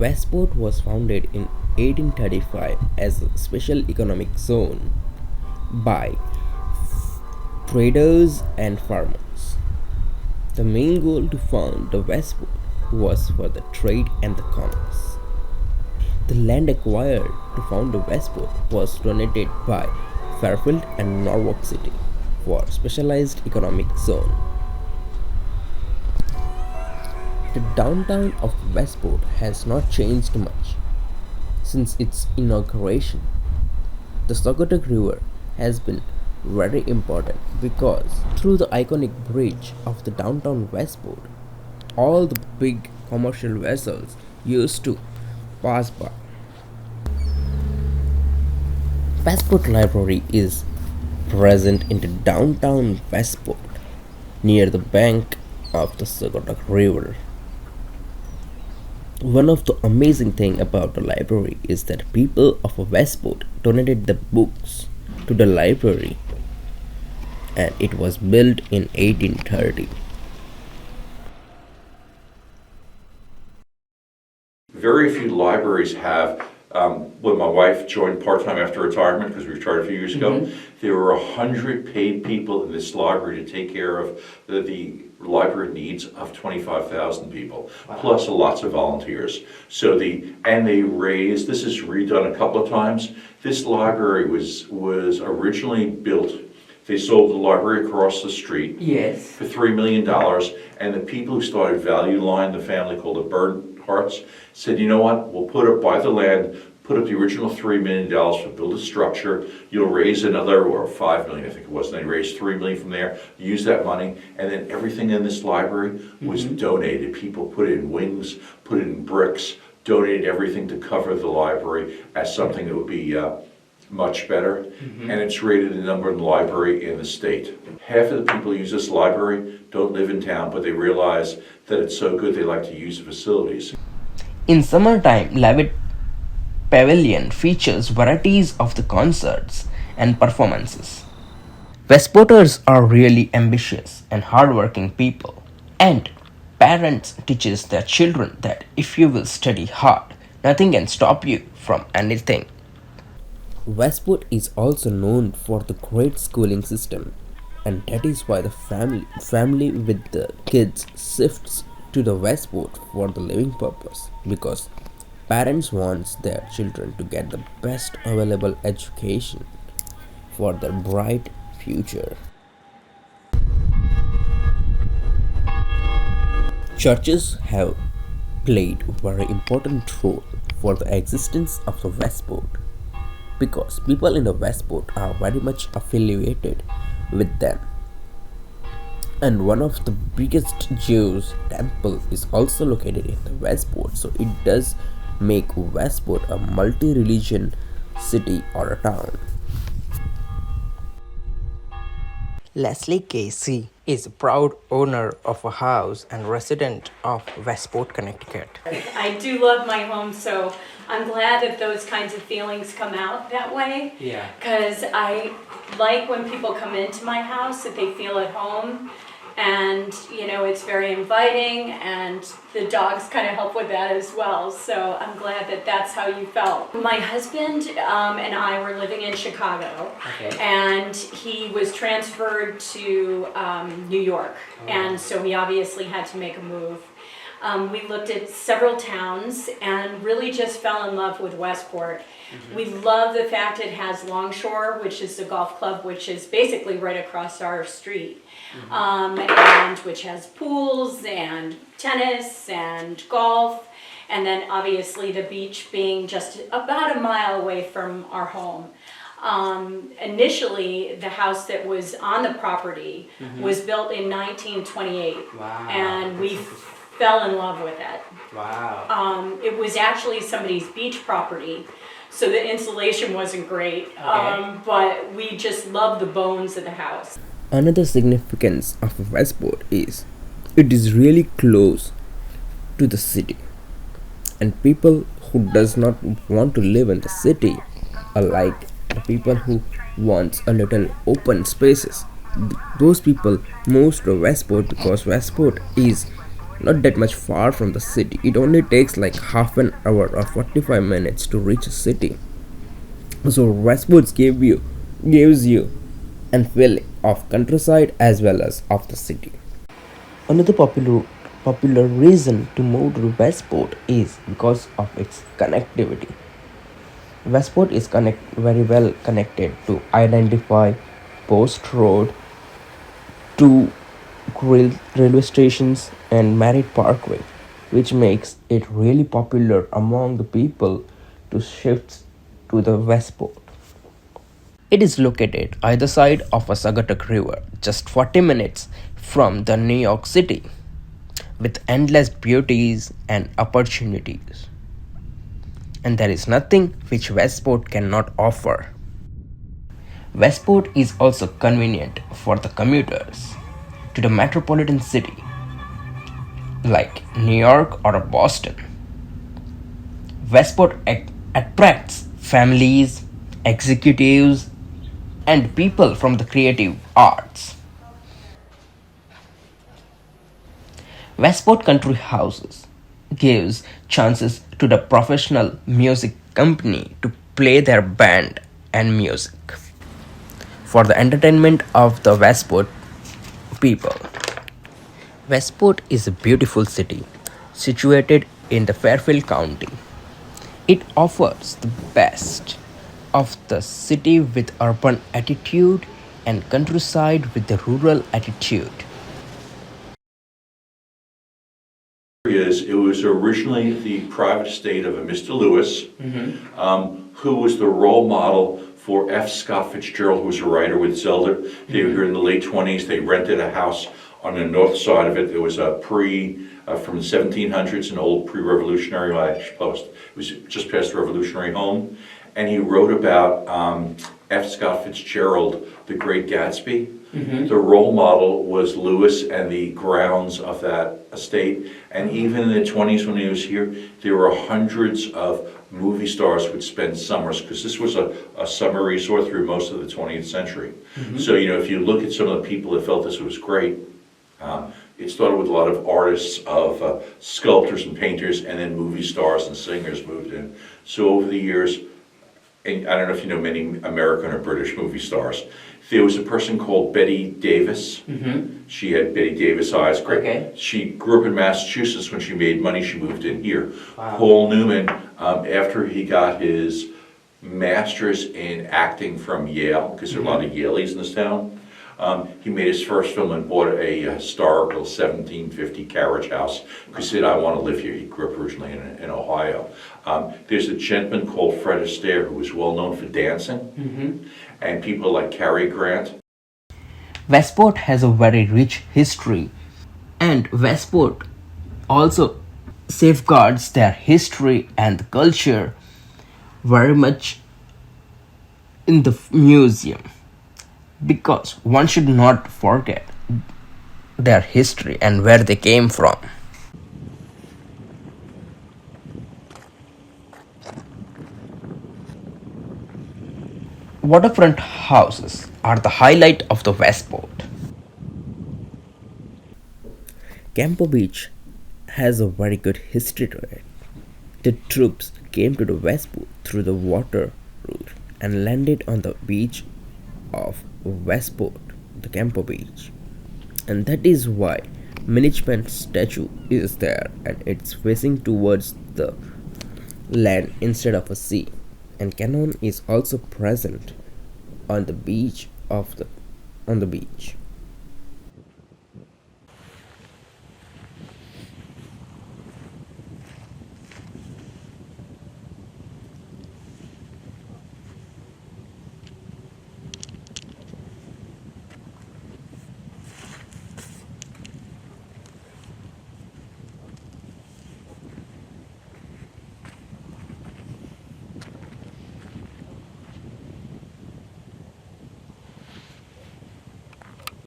Westport was founded in 1835 as a special economic zone by traders and farmers. The main goal to found the Westport was for the trade and the commerce. The land acquired to found the Westport was donated by Fairfield and Norfolk City for specialized economic zone. The downtown of Westport has not changed much since its inauguration. The Saugatuck River has been very important because through the iconic bridge of the downtown Westport, all the big commercial vessels used to pass by. Westport Library is present in the downtown Westport near the bank of the Saugatuck River. One of the amazing thing about the library is that people of Westport donated the books to the library and it was built in 1830. Very few libraries have. When my wife joined part-time after retirement, because we retired a few years ago, there were 100 paid people in this library to take care of the library needs of 25,000 people, plus lots of volunteers. And they raised, this is redone a couple of times, this library was originally built, they sold the library across the street for $3 million, and the people who started Value Line, the family called the Bernhardts, said, you know what, we'll buy the land, put up the original $3 million to build a structure, you'll raise another, or $5 million I think it was, and they raised $3 million from there, use that money, and then everything in this library was donated. People put in wings, put in bricks, donated everything to cover the library as something that would be much better, and it's rated the number one library in the state. Half of the people who use this library don't live in town, but they realize that it's so good they like to use the facilities. In summertime, Levitt Pavilion features varieties of the concerts and performances. Westporters are really ambitious and hardworking people, and parents teaches their children that if you will study hard, nothing can stop you from anything. Westport is also known for the great schooling system, and that is why the family with the kids shifts to the Westport for the living purpose, because parents want their children to get the best available education for their bright future. Churches have played a very important role for the existence of the Westport because people in the Westport are very much affiliated with them. And one of the biggest Jews temple is also located in the Westport, so it does make Westport a multi-religion city or a town. Leslie Casey is a proud owner of a house and resident of Westport, Connecticut. I do love my home, so I'm glad that those kinds of feelings come out that way. Yeah. Because I like when people come into my house that they feel at home. And, you know, it's very inviting, and the dogs kind of help with that as well. So I'm glad that that's how you felt. My husband and I were living in Chicago, and he was transferred to New York. And so we obviously had to make a move. We looked at several towns and really just fell in love with Westport. We love the fact it has Longshore, which is the golf club, which is basically right across our street. And which has pools and tennis and golf, and then obviously the beach being just about a mile away from our home. Initially, the house that was on the property was built in 1928, and we fell in love with it. It was actually somebody's beach property, so the insulation wasn't great, but we just loved the bones of the house. Another significance of Westport is it is really close to the city, and people who does not want to live in the city are like the people who wants a little open spaces. Those people move to Westport because Westport is not that much far from the city. It only takes like half an hour or 45 minutes to reach a city. So Westport gives you a feeling of countryside as well as of the city. Another popular reason to move to Westport is because of its connectivity. Westport is very well connected to identify Post Road, to railway stations and Marriott Parkway, which makes it really popular among the people to shift to the Westport. It is located either side of a Saugatuck River, just 40 minutes from the New York City, with endless beauties and opportunities. And there is nothing which Westport cannot offer. Westport is also convenient for the commuters to the metropolitan city like New York or Boston. Westport attracts families, executives, and people from the creative arts. Westport Country Houses gives chances to the professional music company to play their band and music for the entertainment of the Westport people. Westport is a beautiful city situated in the Fairfield County. It offers the best of the city with urban attitude and countryside with the rural attitude. It was originally the private estate of a Mr. Lewis, who was the role model for F. Scott Fitzgerald, who was a writer with Zelda. They were here in the late 20s. They rented a house on the north side of it. There was a from the 1700s, an old pre-revolutionary post. It was just past the Revolutionary Home. And he wrote about F. Scott Fitzgerald, the Great Gatsby. The role model was Lewis and the grounds of that estate. And even in the 20s when he was here, there were hundreds of movie stars would spend summers, because this was a summer resort through most of the 20th century. So, if you look at some of the people that felt this was great, it started with a lot of artists, of sculptors and painters, and then movie stars and singers moved in. So over the years, and I don't know if you know many American or British movie stars, there was a person called Betty Davis. She had Betty Davis eyes. Great. Okay. She grew up in Massachusetts. When she made money, she moved in here. Wow. Paul Newman, after he got his master's in acting from Yale, because there are a lot of Yaleys in this town, he made his first film and bought a historical 1750 carriage house, because he said, I want to live here. He grew up originally in Ohio. There's a gentleman called Fred Astaire who was well known for dancing, and people like Cary Grant. Westport has a very rich history, and Westport also safeguards their history and the culture very much in the museum, because one should not forget their history and where they came from. Waterfront houses are the highlight of the Westport. Campo Beach has a very good history to it. The troops came to the Westport through the water route and landed on the beach of Westport, the Campo Beach. And that is why Management statue is there, and it's facing towards the land instead of a sea. And cannon is also present on the beach.